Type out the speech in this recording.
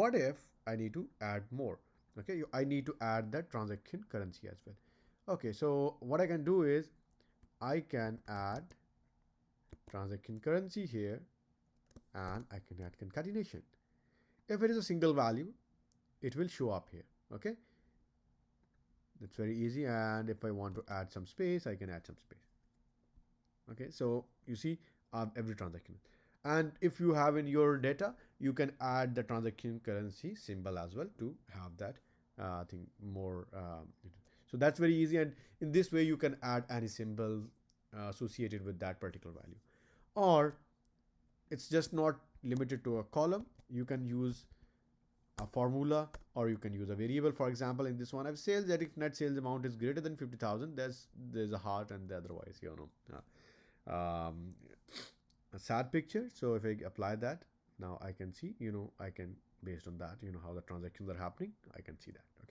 What if I need to add more? Okay, I need to add that transaction currency as well. Okay, so what I can do is I can add transaction currency here, and I can add concatenation. If it is a single value, it will show up here. Okay, that's very easy. And if I want to add some space, I can add some space. Okay, so you see every transaction. And if you have in your data, you can add the transaction currency symbol as well to have that thing more. So that's very easy, and in this way you can add any symbol associated with that particular value. Or it's just not limited to a column. You can use a formula, or you can use a variable. For example, in this one, I've said that if net sales amount is greater than 50,000, there's a heart, and otherwise, a sad picture. So if I apply that, now I can see, I can, based on that, how the transactions are happening, I can see that. Okay.